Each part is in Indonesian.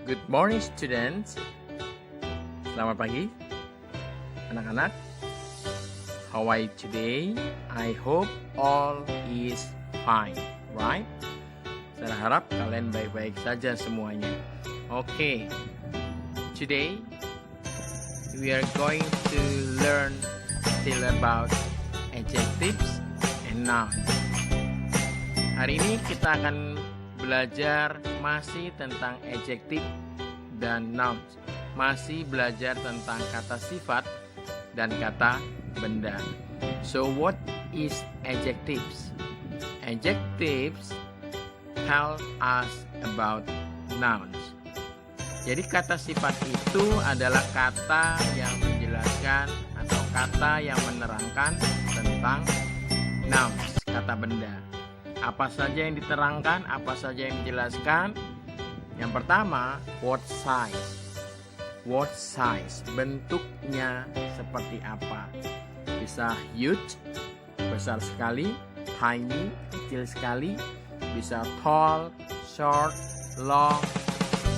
Good morning students. Selamat pagi anak-anak. How are you today? I hope all is fine, right? Saya harap kalian baik-baik saja semuanya. Okay. Today we are going to learn still about adjectives and nouns. Hari ini kita akan belajar masih tentang adjective dan nouns. Masih belajar tentang kata sifat dan kata benda. So what is adjectives? Adjectives tell us about nouns. Jadi kata sifat itu adalah kata yang menjelaskan atau kata yang menerangkan tentang nouns, kata benda. Apa saja yang diterangkan, apa saja yang dijelaskan. Yang pertama, what size. What size, bentuknya seperti apa. Bisa huge, besar sekali, tiny, kecil sekali. Bisa tall, short, long,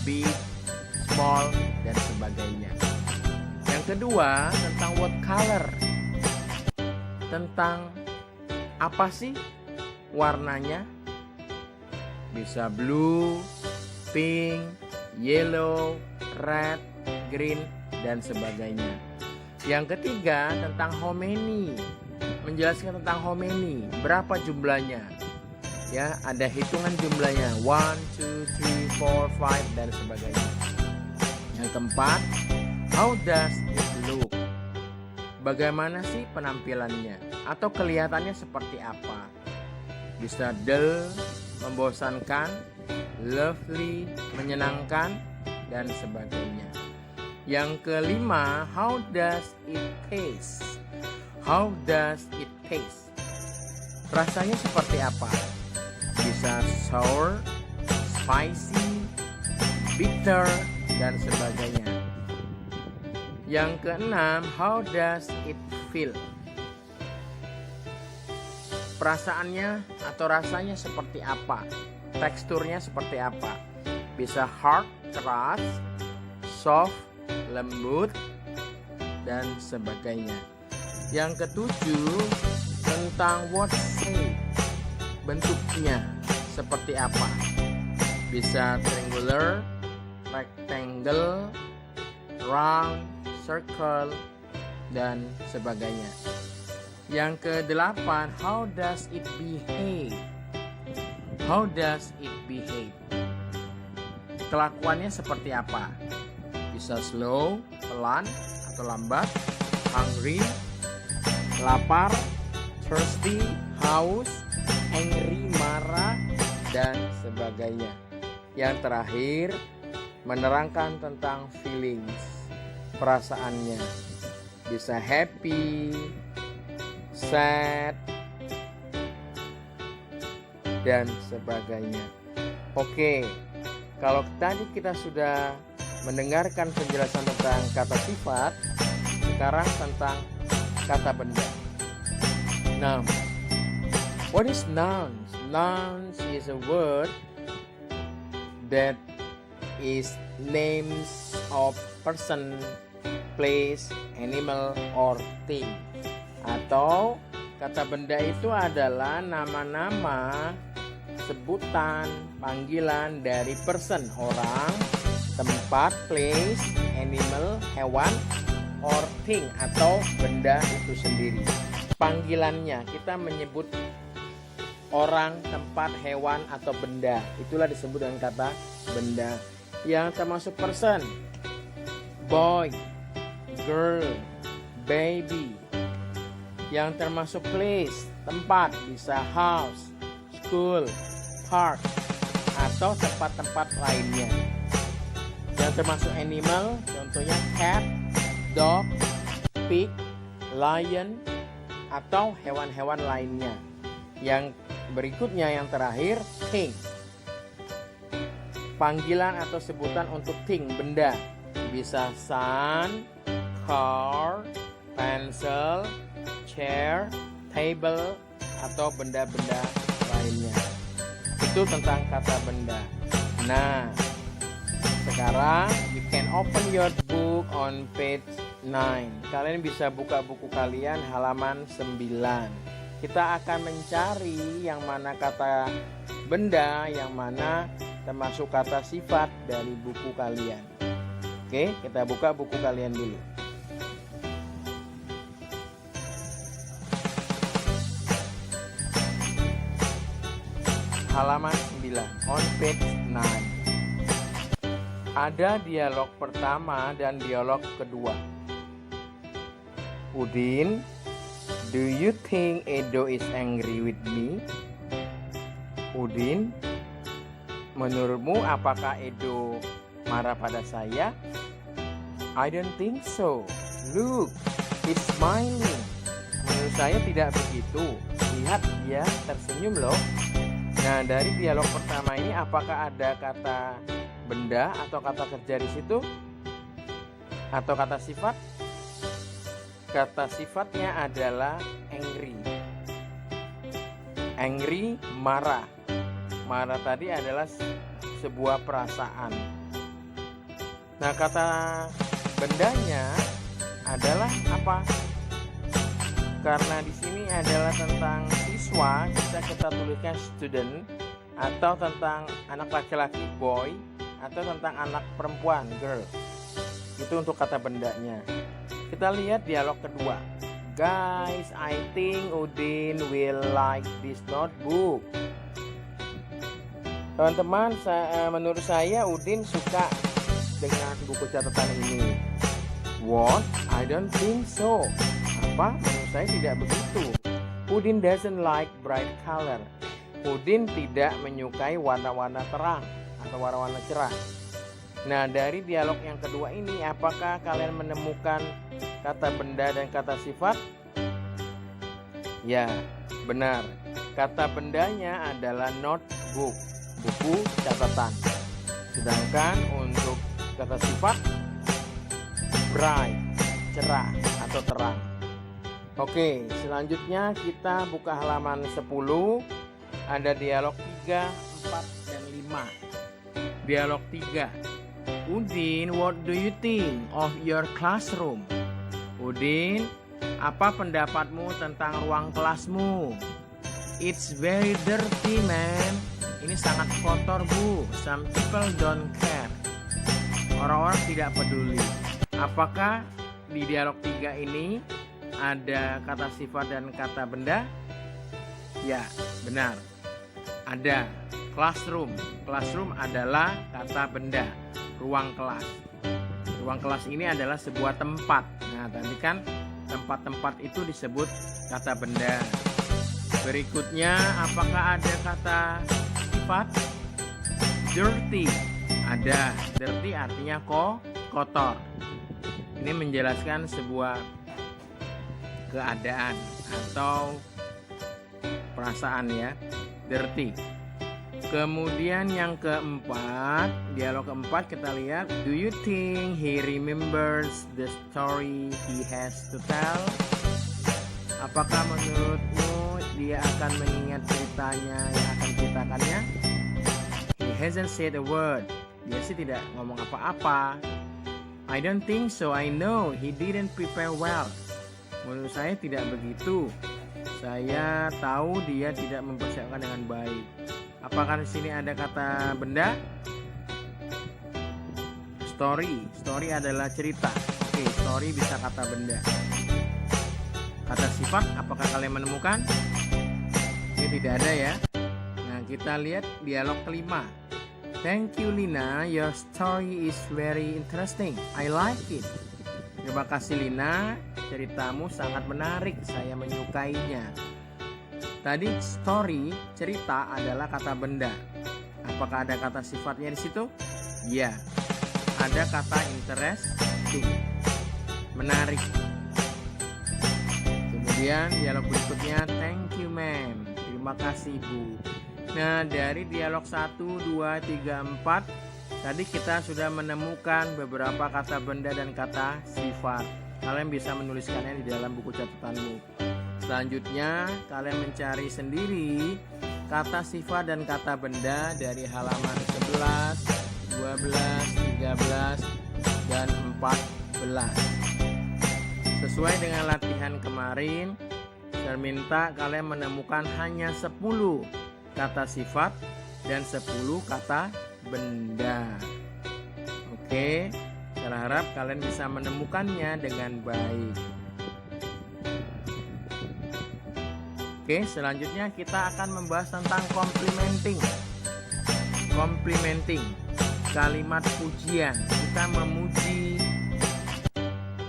big, small, dan sebagainya. Yang kedua, tentang what color. Tentang apa sih warnanya. Bisa blue, pink, yellow, red, green, dan sebagainya. Yang ketiga tentang how many, menjelaskan tentang how many, berapa jumlahnya. Ya, ada hitungan jumlahnya 1, 2, 3, 4, 5, dan sebagainya. Yang keempat, how does it look, bagaimana sih penampilannya atau kelihatannya seperti apa. Bisa dull, membosankan, lovely, menyenangkan, dan sebagainya. Yang kelima, how does it taste? How does it taste? Rasanya seperti apa? Bisa sour, spicy, bitter, dan sebagainya. Yang keenam, how does it feel? Perasaannya atau rasanya seperti apa? Teksturnya seperti apa? Bisa hard, keras, soft, lembut, dan sebagainya. Yang ketujuh, tentang what shape, bentuknya seperti apa? Bisa triangular, rectangle, round, circle, dan sebagainya. Yang kedelapan, how does it behave? How does it behave? Kelakuannya seperti apa? Bisa slow, pelan atau lambat, hungry, lapar, thirsty, haus, angry, marah, dan sebagainya. Yang terakhir, menerangkan tentang feelings, perasaannya. Bisa happy, sad, dan sebagainya. Oke, kalau tadi kita sudah mendengarkan penjelasan tentang kata sifat, sekarang tentang kata benda. Nouns. What is nouns? Nouns is a word that is names of person, place, animal, or thing. Atau kata benda itu adalah nama-nama, sebutan, panggilan dari person, orang, tempat, place, animal, hewan, or thing, atau benda itu sendiri. Panggilannya kita menyebut orang, tempat, hewan, atau benda. Itulah disebut dengan kata benda. Yang termasuk person, boy, girl, baby. Yang termasuk place, tempat, bisa house, school, park, atau tempat-tempat lainnya. Yang termasuk animal, contohnya cat, dog, pig, lion, atau hewan-hewan lainnya. Yang berikutnya, yang terakhir, thing. Panggilan atau sebutan untuk thing, benda. Bisa sun, car, pencil, chair, table, atau benda-benda lainnya. Itu tentang kata benda. Nah, sekarang sekarang you can open your book on page 9. Kalian bisa buka buku kalian halaman 9. Kita akan mencari yang mana kata benda, yang mana termasuk kata sifat dari buku kalian. Oke, kita buka buku kalian dulu. Halaman 9 on page 9. Ada dialog pertama dan dialog kedua. Udin, do you think Edo is angry with me? Udin, menurutmu apakah Edo marah pada saya? I don't think so. Look, he's smiling. Menurut saya tidak begitu. Lihat, dia tersenyum loh. Nah, dari dialog pertama ini apakah ada kata benda atau kata kerja di situ? Atau kata sifat? Kata sifatnya adalah angry. Angry, marah. Marah tadi adalah sebuah perasaan. Nah, kata bendanya adalah apa? Karena di sini adalah tentang siswa, kita tuliskan student, atau tentang anak laki-laki boy, atau tentang anak perempuan girl. Itu untuk kata bendanya. Kita lihat dialog kedua. Guys, I think Udin will like this notebook. Teman-teman, menurut saya Udin suka dengan buku catatan ini. What? I don't think so. Apa? Menurut saya tidak begitu. Udin doesn't like bright color. Udin tidak menyukai warna-warna terang atau warna-warna cerah. Nah, dari dialog yang kedua ini, apakah kalian menemukan kata benda dan kata sifat? Ya, benar. Kata bendanya adalah notebook, buku catatan. Sedangkan untuk kata sifat, bright, cerah atau terang. Oke, selanjutnya kita buka halaman 10. Ada dialog 3, 4, dan 5. Dialog 3. Udin, what do you think of your classroom? Udin, apa pendapatmu tentang ruang kelasmu? It's very dirty, man. Ini sangat kotor, Bu. Some people don't care. Orang-orang tidak peduli. Apakah di dialog 3 ini ada kata sifat dan kata benda? Ya, benar. Ada. Classroom. Classroom adalah kata benda. Ruang kelas. Ruang kelas ini adalah sebuah tempat. Nah, tadi kan tempat-tempat itu disebut kata benda. Berikutnya, apakah ada kata sifat? Dirty. Ada. Dirty artinya kotor. Ini menjelaskan sebuah keadaan atau perasaan ya, dirty. Kemudian yang keempat, dialog keempat kita lihat, do you think he remembers the story he has to tell? Apakah menurutmu dia akan mengingat ceritanya yang akan diceritakannya? He hasn't said a word. Dia sih tidak ngomong apa-apa. I don't think so. I know he didn't prepare well. Menurut saya tidak begitu. Saya tahu dia tidak mempersiapkan dengan baik. Apakah di sini ada kata benda? Story. Story adalah cerita. Oke, story bisa kata benda. Kata sifat, apakah kalian menemukan? Ini tidak ada ya. Nah, kita lihat dialog kelima. Thank you, Lina. Your story is very interesting. I like it. Terima kasih, Lina. Ceritamu sangat menarik. Saya menyukainya. Tadi story, cerita adalah kata benda. Apakah ada kata sifatnya di situ? Ya. Ada kata interesting. Menarik. Kemudian dialog berikutnya, thank you, ma'am. Terima kasih, Bu. Nah, dari dialog 1, 2, 3, 4 tadi kita sudah menemukan beberapa kata benda dan kata sifat. Kalian bisa menuliskannya di dalam buku catatanmu. Selanjutnya, kalian mencari sendiri kata sifat dan kata benda dari halaman 11, 12, 13, 13, dan 14. Sesuai dengan latihan kemarin, saya minta kalian menemukan hanya 10 kata sifat dan 10 kata benda. Oke, saya harap kalian bisa menemukannya dengan baik. Oke, selanjutnya kita akan membahas tentang complimenting. Complimenting, kalimat pujian. Kita memuji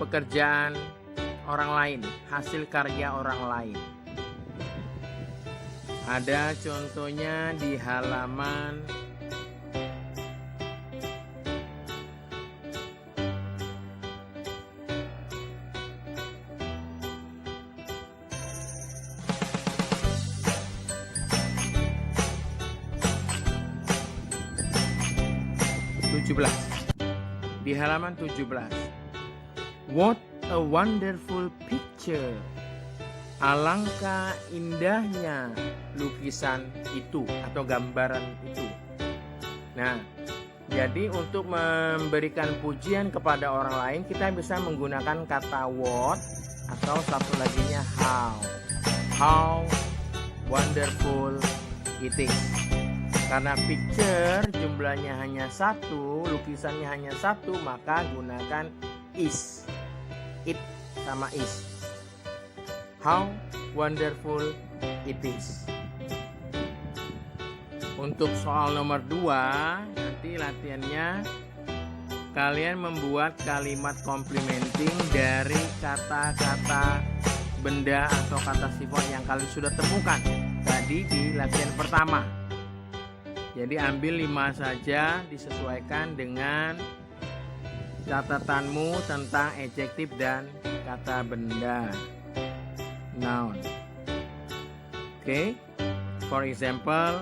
pekerjaan orang lain, hasil karya orang lain. Ada contohnya di halaman 17. Di halaman 17. What a wonderful picture. Alangkah indahnya lukisan itu atau gambaran itu. Nah, jadi untuk memberikan pujian kepada orang lain kita bisa menggunakan kata what atau satu laginya how. How wonderful it is. Karena picture jumlahnya hanya 1, lukisannya hanya 1, maka gunakan is. It sama is. How wonderful it is. Untuk soal nomor 2, nanti latihannya kalian membuat kalimat complimenting dari kata-kata benda atau kata sifat yang kalian sudah temukan tadi di latihan pertama. Jadi ambil 5 saja, disesuaikan dengan catatanmu tentang adjektif dan kata benda. Noun. Oke. For example,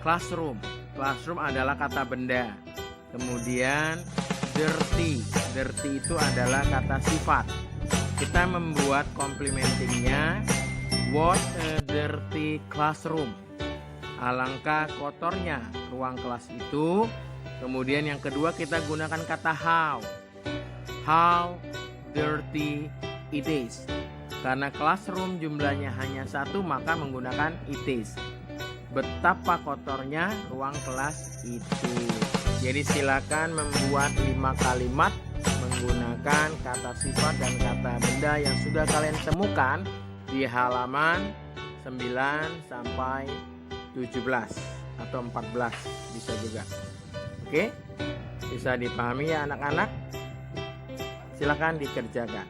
classroom. Classroom adalah kata benda. Kemudian dirty. Dirty itu adalah kata sifat. Kita membuat complimentingnya. What a dirty classroom. Alangkah kotornya ruang kelas itu. Kemudian yang kedua kita gunakan kata how. How dirty it is. Karena classroom jumlahnya hanya 1, maka menggunakan it is. Betapa kotornya ruang kelas itu. Jadi silakan membuat 5 kalimat menggunakan kata sifat dan kata benda yang sudah kalian temukan di halaman 9 sampai 17 atau 14 bisa juga. Oke, bisa dipahami ya anak-anak? Silakan dikerjakan.